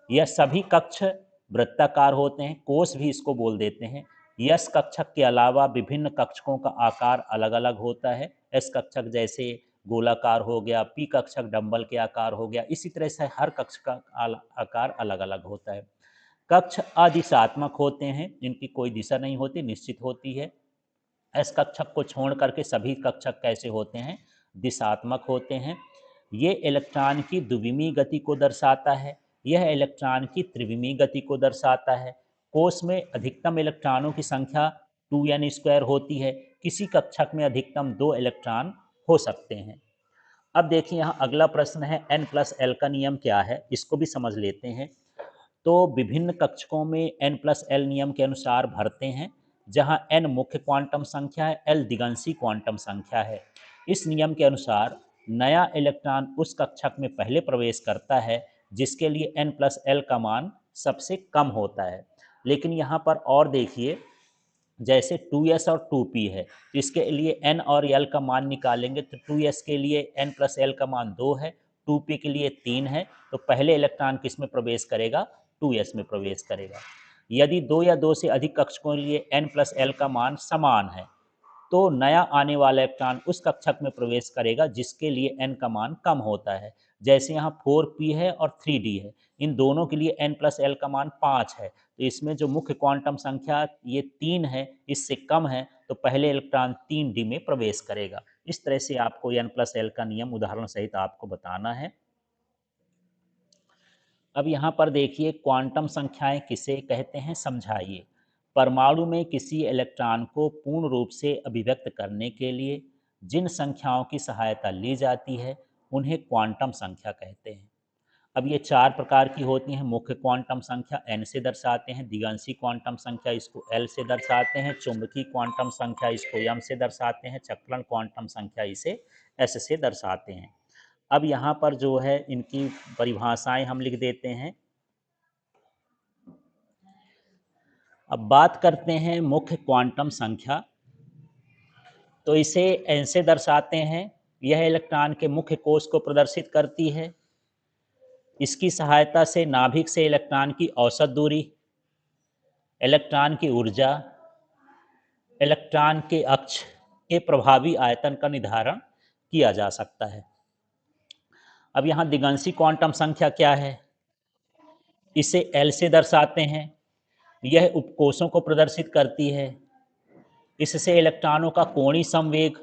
यह सभी कक्ष वृत्ताकार होते हैं, कोष भी इसको बोल देते हैं। यस कक्षक के अलावा विभिन्न कक्षकों का आकार अलग अलग होता है। एस कक्षक जैसे गोलाकार हो गया, पी कक्षक डंबल के आकार हो गया, इसी तरह से हर कक्ष का आकार अलग अलग होता है। कक्ष अदिशात्मक होते हैं, इनकी कोई दिशा नहीं होती, निश्चित होती है। एस कक्षक को छोड़ करके सभी कक्षक कैसे होते हैं, दिशात्मक होते हैं। ये इलेक्ट्रॉन की द्विविमीय गति को दर्शाता है, यह इलेक्ट्रॉन की त्रिविमीय गति को दर्शाता है। कोष में अधिकतम इलेक्ट्रॉनों की संख्या 2n² होती है, किसी कक्षक में अधिकतम 2 इलेक्ट्रॉन हो सकते हैं। अब देखिए यहाँ अगला प्रश्न है n+l का नियम क्या है, इसको भी समझ लेते हैं। तो विभिन्न कक्षकों में n+l नियम के अनुसार भरते हैं, जहां n मुख्य क्वांटम संख्या है, l दिगंशी क्वांटम संख्या है। इस नियम के अनुसार नया इलेक्ट्रॉन उस कक्षक में पहले प्रवेश करता है जिसके लिए n+l का मान सबसे कम होता है। लेकिन यहाँ पर और देखिए, जैसे 2s और 2p है, तो इसके लिए n और l का मान निकालेंगे तो 2s के लिए n+l का मान 2 है, 2p के लिए 3 है, तो पहले इलेक्ट्रॉन किस में प्रवेश करेगा, 2s में प्रवेश करेगा। यदि 2 या 2 से अधिक कक्षकों के लिए n+l का मान समान है तो नया आने वाला इलेक्ट्रॉन उस कक्षक में प्रवेश करेगा जिसके लिए n का मान कम होता है। जैसे यहाँ 4p है और 3d है, इन दोनों के लिए n+l का मान 5 है, तो इसमें जो मुख्य क्वांटम संख्या ये 3 है, इससे कम है, तो पहले इलेक्ट्रॉन 3d में प्रवेश करेगा। इस तरह से आपको n+l का नियम उदाहरण सहित आपको बताना है। अब यहाँ पर देखिए, क्वांटम संख्याएं किसे कहते हैं, समझाइए। परमाणु में किसी इलेक्ट्रॉन को पूर्ण रूप से अभिव्यक्त करने के लिए जिन संख्याओं की सहायता ली जाती है उन्हें क्वांटम संख्या कहते हैं। अब ये 4 प्रकार की होती हैं। मुख्य क्वांटम संख्या n से दर्शाते हैं, दिगंशी क्वांटम संख्या इसको l से दर्शाते हैं, चुंबकीय क्वांटम संख्या इसको m से दर्शाते हैं, चक्रण क्वांटम संख्या इसे s से दर्शाते हैं। अब यहाँ पर जो है इनकी परिभाषाएं हम लिख देते हैं। अब बात करते हैं मुख्य क्वांटम संख्या, तो इसे n से दर्शाते हैं। यह इलेक्ट्रॉन के मुख्य कोष को प्रदर्शित करती है। इसकी सहायता से नाभिक से इलेक्ट्रॉन की औसत दूरी, इलेक्ट्रॉन की ऊर्जा, इलेक्ट्रॉन के अक्ष के प्रभावी आयतन का निर्धारण किया जा सकता है। अब यहाँ दिगंशी क्वांटम संख्या क्या है, इसे L से दर्शाते हैं। यह उपकोषों को प्रदर्शित करती है। इससे इलेक्ट्रॉनों का कोणीय संवेग,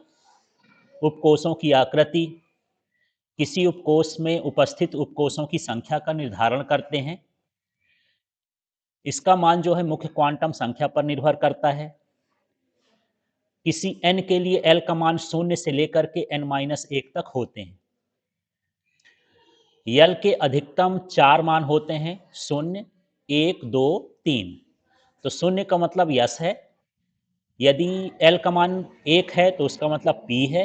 उपकोषों की आकृति, किसी उपकोष में उपस्थित उपकोषों की संख्या का निर्धारण करते हैं। इसका मान जो है मुख्य क्वांटम संख्या पर निर्भर करता है। किसी n के लिए L का मान 0 से लेकर के n-1 तक होते हैं। L के अधिकतम 4 मान होते हैं, 0, 1, 2, 3। तो 0 का मतलब यस है, यदि L का मान 1 है तो उसका मतलब P है,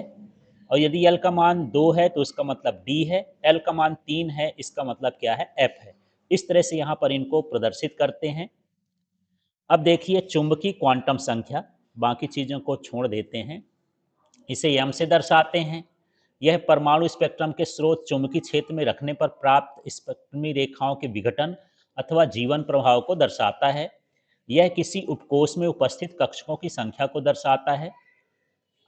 और यदि L का मान 2 है तो उसका मतलब D है, L का मान 3 है इसका मतलब क्या है, F है। इस तरह से यहाँ पर इनको प्रदर्शित करते हैं। अब देखिए चुंबकीय क्वांटम संख्या, बाकी चीज़ों को छोड़ देते हैं, इसे m से दर्शाते हैं। यह परमाणु स्पेक्ट्रम के स्रोत चुंबकीय क्षेत्र में रखने पर प्राप्त स्पेक्ट्रमी रेखाओं के विघटन अथवा जीवन प्रभाव को दर्शाता है। यह किसी उपकोष में उपस्थित कक्षकों की संख्या को दर्शाता है।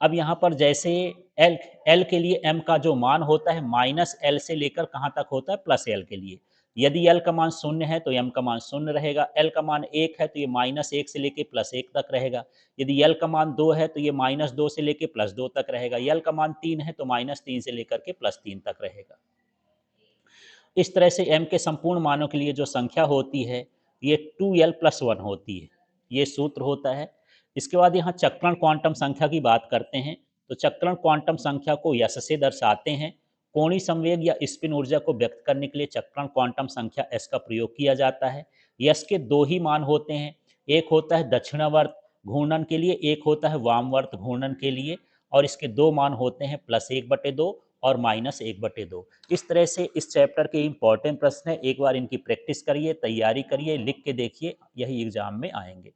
अब यहाँ पर जैसे L के लिए m का जो मान होता है -L से लेकर कहाँ तक होता है, +L के लिए। यदि L का मान 0 है तो m का मान 0 रहेगा, L का मान 1 है तो ये -1 से लेकर +1 तक रहेगा, यदि L का मान 2 है तो ये -2 से लेकर +2 तक रहेगा, L का मान 3 है तो -3 से लेकर के +3 तक रहेगा। इस तरह से m के संपूर्ण मानों के लिए जो संख्या होती है ये 2l+1 होती है, ये सूत्र होता है। इसके बाद यहाँ चक्रण क्वांटम संख्या की बात करते हैं, तो चक्रण क्वांटम संख्या को यश से दर्शाते हैं। कोणीय संवेग या स्पिन ऊर्जा को व्यक्त करने के लिए चक्रण क्वांटम संख्या एस का प्रयोग किया जाता है। यश के 2 ही मान होते हैं, एक होता है दक्षिणावर्त घूर्णन के लिए, एक होता है वामवर्त घूर्णन के लिए, और इसके 2 मान होते हैं +1/2 और -1/2। इस तरह से इस चैप्टर के इंपॉर्टेंट प्रश्न है, एक बार इनकी प्रैक्टिस करिए, तैयारी करिए, लिख के देखिए, यही एग्जाम में आएंगे।